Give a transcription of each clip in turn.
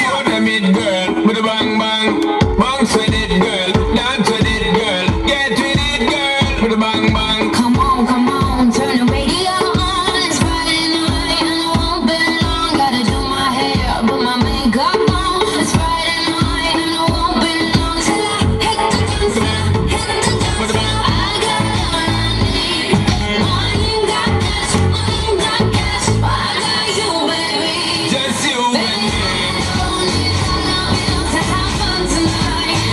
show them it, girl. With a bang bang, bounce with it, girl. Dance with it, girl. Get with it, girl. With a bang bang. Come on, turn the radio on. It's Friday night and I won't be long. Gotta do my hair, put my makeup on. It's Friday night and I won't be long till I hit the dance floor, hit the dance floor. I got what I need. I ain't got cash, I ain't got cash, but I got you, baby. Just you and me. I don't need enough to have fun tonight.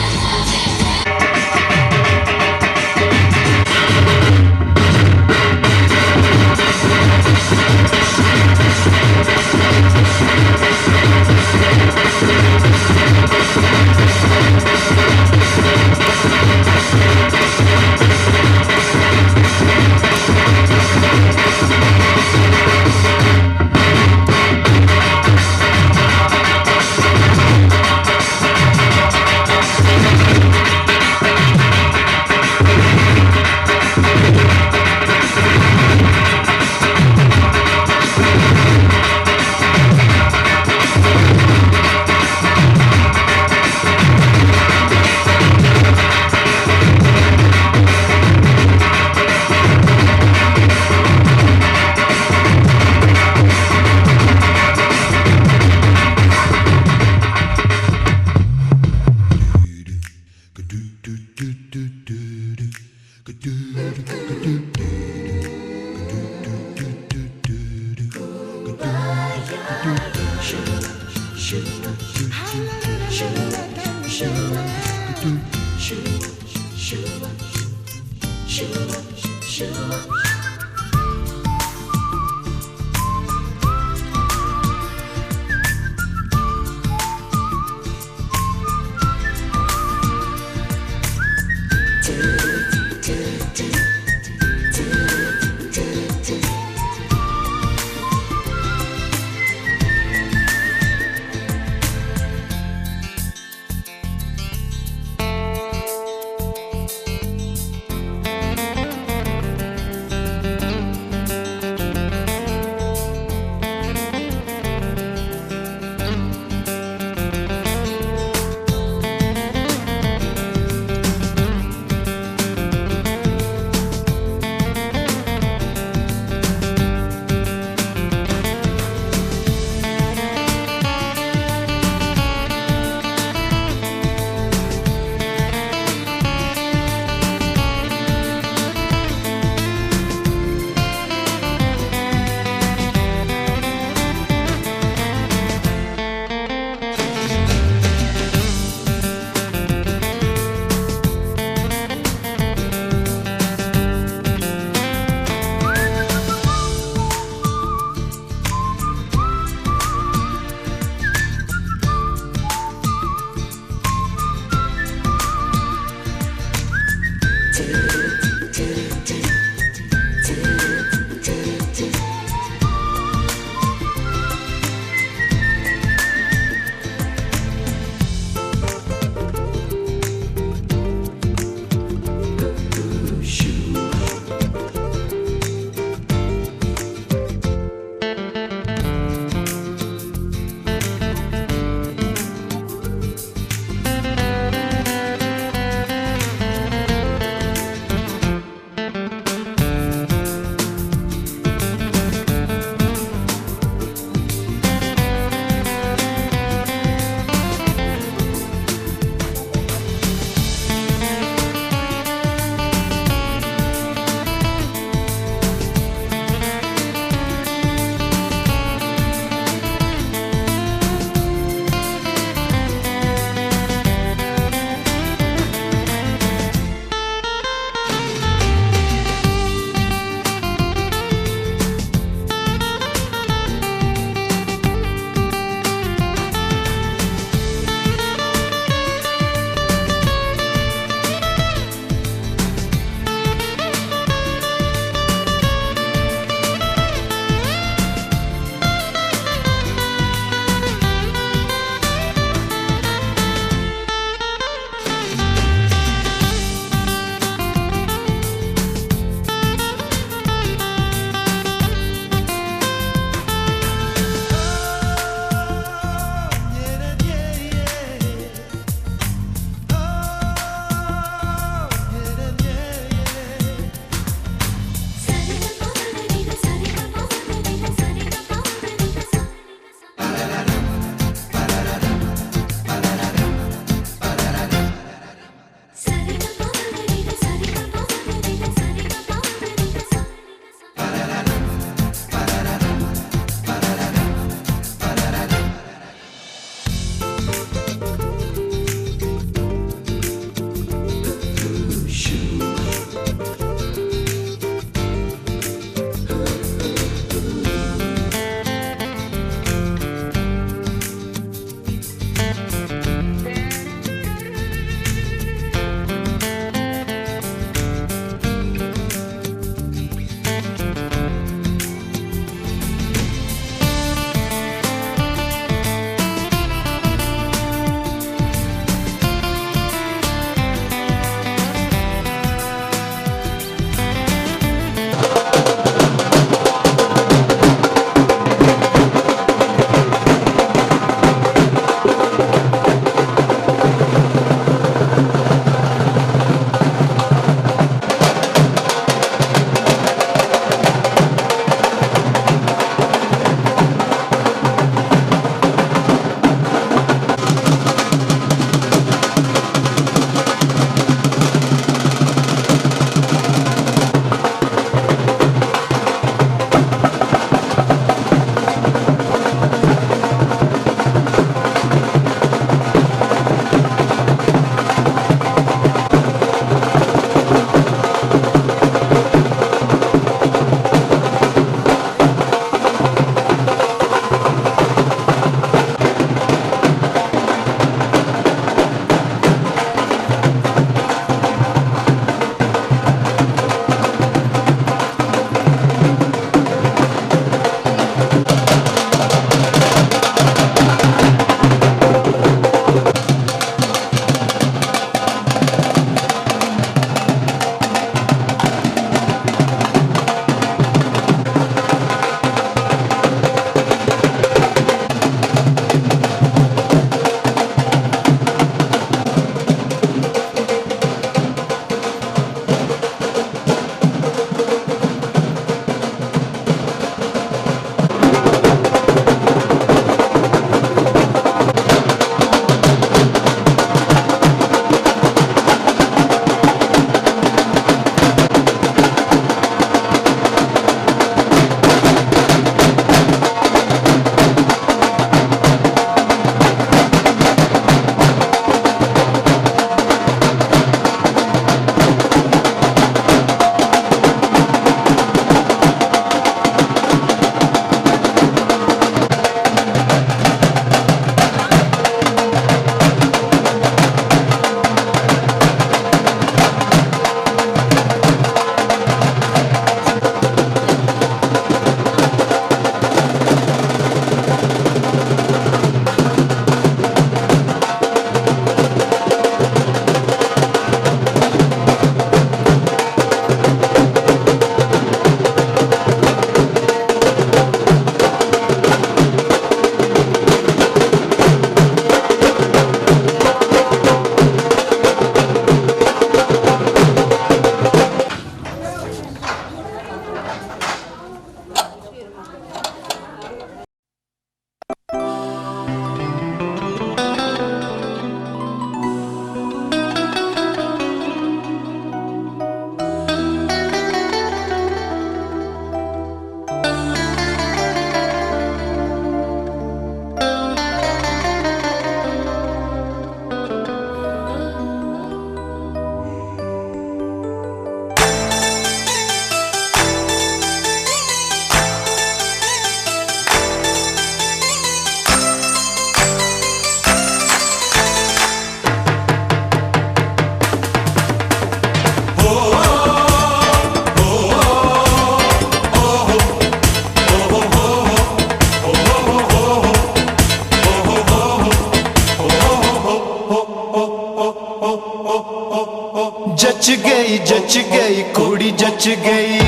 जच गई कुड़ी जच गई।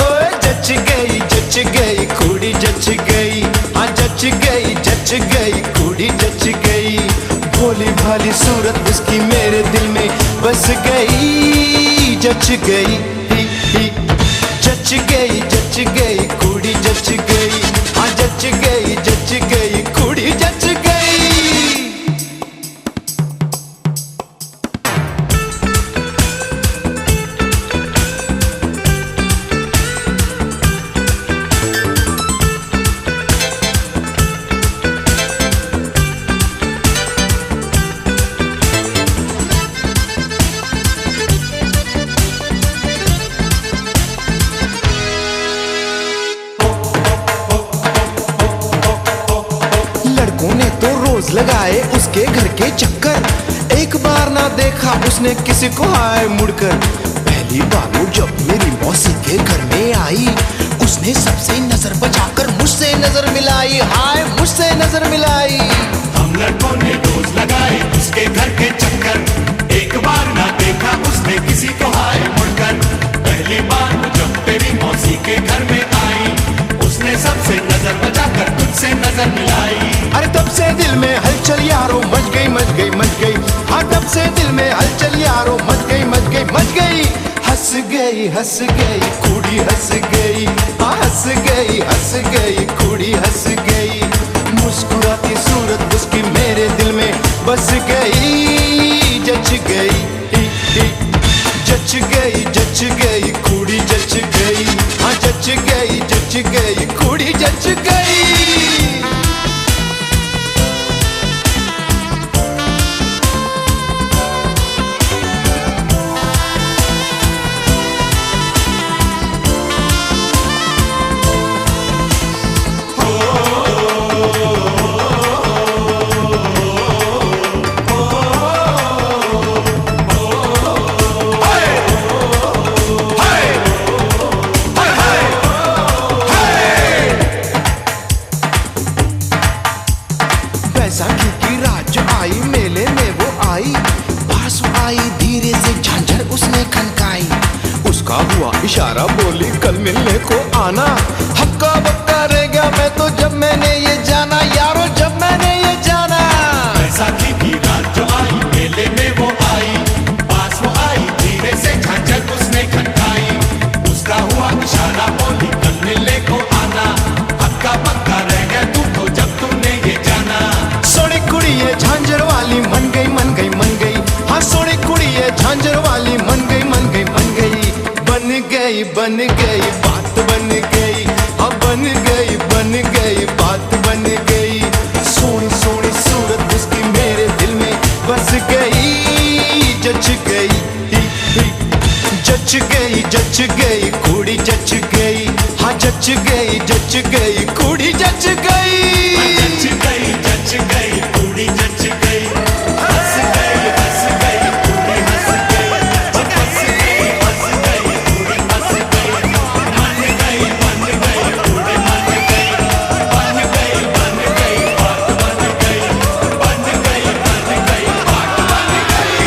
ओए जच गई कुड़ी जच गई। हाँ जच गई कुड़ी जच गई। भोली भाली सूरत उसकी मेरे दिल में बस गई। जच गई कुड़ी जच गई। हाँ जच गई कुड़ी जच गई। लगाए उसके घर के चक्कर। एक बार ना देखा उसने किसी को हाय मुड़कर। पहली बार वो जब मेरी मौसी के घर में आई, उसने सबसे नजर बचाकर मुझसे नजर मिलाई। हाय मुझसे नजर मिलाई। हम लड़कों ने रोज लगाए उसके घर के चक्कर। एक बार ना देखा उसने किसी को हाय मुड़कर। पहली बार वो जब मेरी मौसी के घर में आई, उसने सबसे नजर बचाकर तुझसे नजर मिलाई। अरे तब से दिल में हलचल यारो मच गई। हाँ तब से दिल में हलचल यारो मच गई। हंस गई कुड़ी हंस गई। हाँ हंस गई कुड़ी हंस गई। मुस्कुराती सूरत उसकी मेरे दिल में बस गई। जच गई कुड़ी जच गई। हाँ जच गई कुड़ी जच गई। बैसाखी की रात जो आई मेले में वो आई। पास आई धीरे से झांझर उसने खनकाई। उसका हुआ इशारा बोली कल मिलने को आना। हक्का बक्का रह गया मैं तो जब मैंने ये जाना यारो, जब मैंने ये जाना। बैसाखी की रात जो आई मेले में वो आई। पास वो आई धीरे से झांझर उसने खनकाई। उसका हुआ इशारा बोली कल मिलने को आना। हक्का बक्का रह गया तू तो जब तुमने ये जाना। सोनी कुड़ी ये झांझर वाली मन गई। हाँ सोनी कुड़ी ये झांझर वाली मन गई। बन गई बात बन गई। हाँ बन गई बात बन गई। सोनी सूरत उसकी मेरे दिल में बस गई। जच गई कुड़ी जच गई। हाँ जच गई कुड़ी जच गई। जच गई कुड़ी जच गई। हंस गई कुड़ी हंस गई। हंस गई कुड़ी हंस गई। मन गई कुड़ी मन गई। बन गई बात बन गई। बन गई बात बन गई।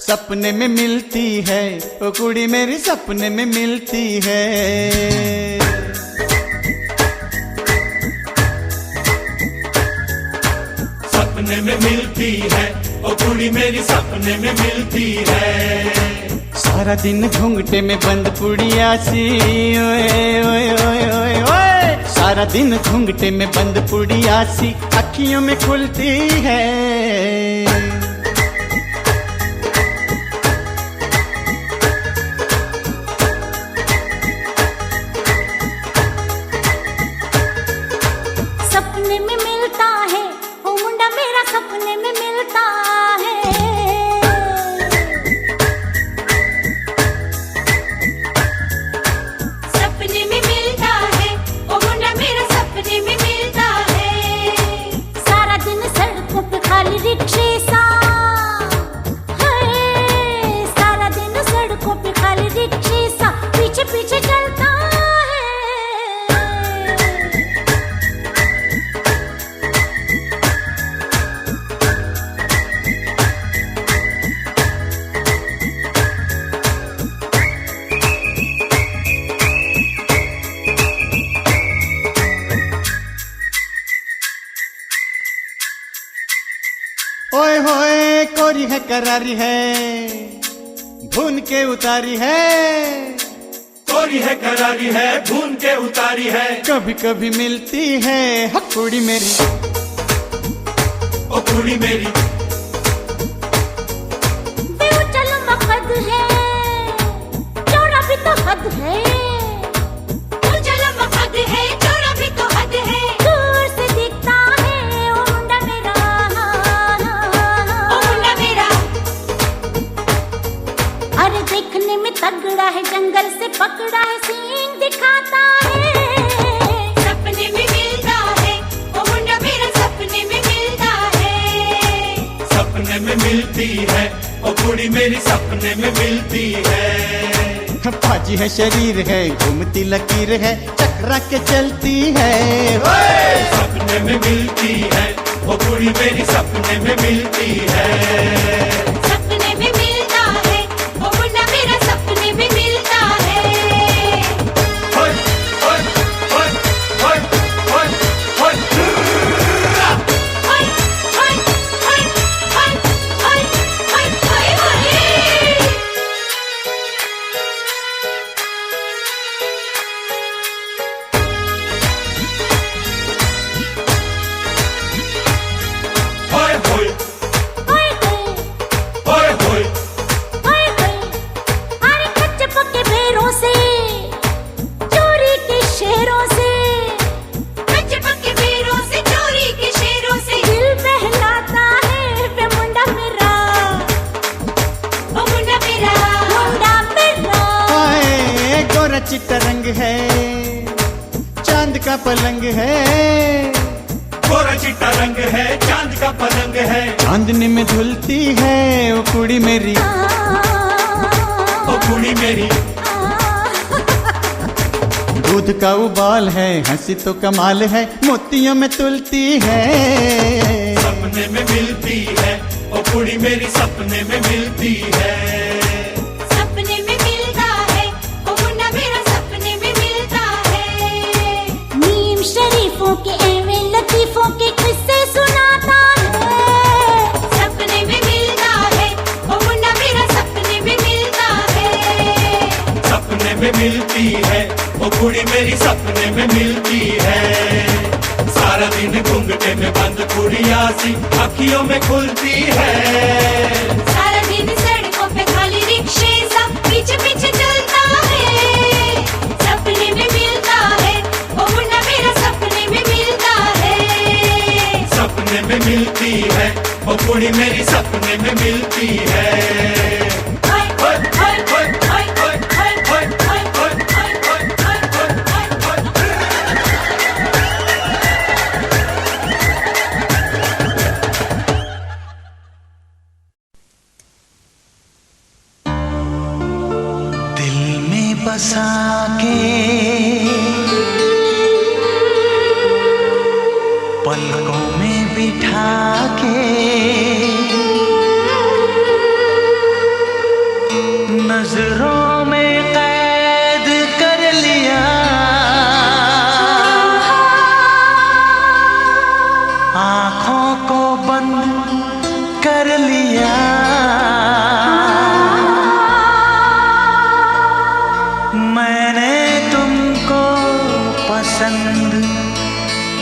सपने में मिलती है ओ कुड़ी मेरी, सपने में मिलती है। सपने में मिलती है ओ कुड़ी मेरी, सपने में मिलती है। सारा दिन घूंघटे में बंद पुड़िया सी। ओए ओए ओए ओए ओए। सारा दिन घूंघटे में बंद पुड़िया सी अखियों में खुलती है। गोरी है करारी है, भून के उतारी है, गोरी है करारी है, भून के उतारी है, कभी कभी मिलती है कुड़ी मेरी, ओ कुड़ी मेरी। चल मकद है, चौड़ा भी तो हद है, चल मकद है, चौड़ा भी तो हद है, दूर से दिखता है ओ मुंडा मेरा, ओ मुंडा मेरा। अरे देखने में तगड़ा है, जंगल से पकड़ा है, सींग दिखाता है, सपने में मिलता है ओ मुंडा मेरा, सपने में मिलता है, सपने में मिलती है, ओ कुड़ी मेरी सपने में मिलती है। पाजी है शरीर है, घूमती लकीर है, चकरा के चलती है, सपने में मिलती है, ओ कुड़ी मेरी सपने में मिलती है, सपने में मिलता है ओ मुन्ना मेरा, सपने में मिलता है। होय होय होय होय होय होय हाय हाय हाय हाय हाय हाय हाय हाय। होय होय हाय होय हाय होय हाय हाय। अरे कच्चे पक्के बेरों से, चोरी के शेरों से, कच्चे पक्के बेरों से, चोरी के शेरों से, दिल बहलाता है वे मुंडा मेरा, ओ मुंडा मेरा, मुंडा मेरा। हाय गोरा चिट्टा रंग है, चांद का पलंग है, गोरा चिट्टा रंग है, चांद का पलंग है, चांदनी में धुलती है वो कुड़ी मेरी, ओ कुड़ी मेरी। दूध का उबाल है, हंसी तो कमाल है, मोतियों में तुलती है, सपने में मिलती है, ओ कुड़ी मेरी सपने में मिलती है, सपने में मिलता है ओ मुन्ना मेरा, सपने में मिलता है, नीम शरीफों के एवे लतीफों के किस्से सुनाता है, सपने में मिलता है ओ मुन्ना मेरा, सपने में मिलता है, सपने में मिलती है, ओ कुड़ी मेरी सपने में मिलती है। सारा दिन घूंघटे में बंद कुड़िया सी अखियों में खुलती है, सारा दिन सड़कों पे खाली रिक्शे सा पीछे पीछे चलता है, सपने में मिलता है ओ मुन्ना मेरा, सपने में मिलता है, सपने में मिलती है, ओ कुड़ी मेरी सपने में मिलती है। हाय हाय हाय हाय हाय हाय हाय हाय हाय हाय हाय हाय हाय हाय। दिल में बसा के पलकों में बिठा के नजरों में कैद कर लिया, आंखों को बंद कर लिया, मैंने तुमको पसंद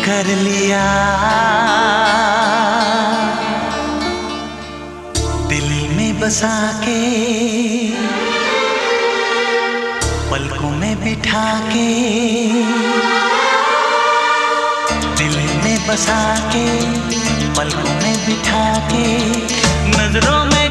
कर लिया, दिल में बसा के पलकों में बिठा के, दिल में बसा के पलकों में बिठा के नजरों में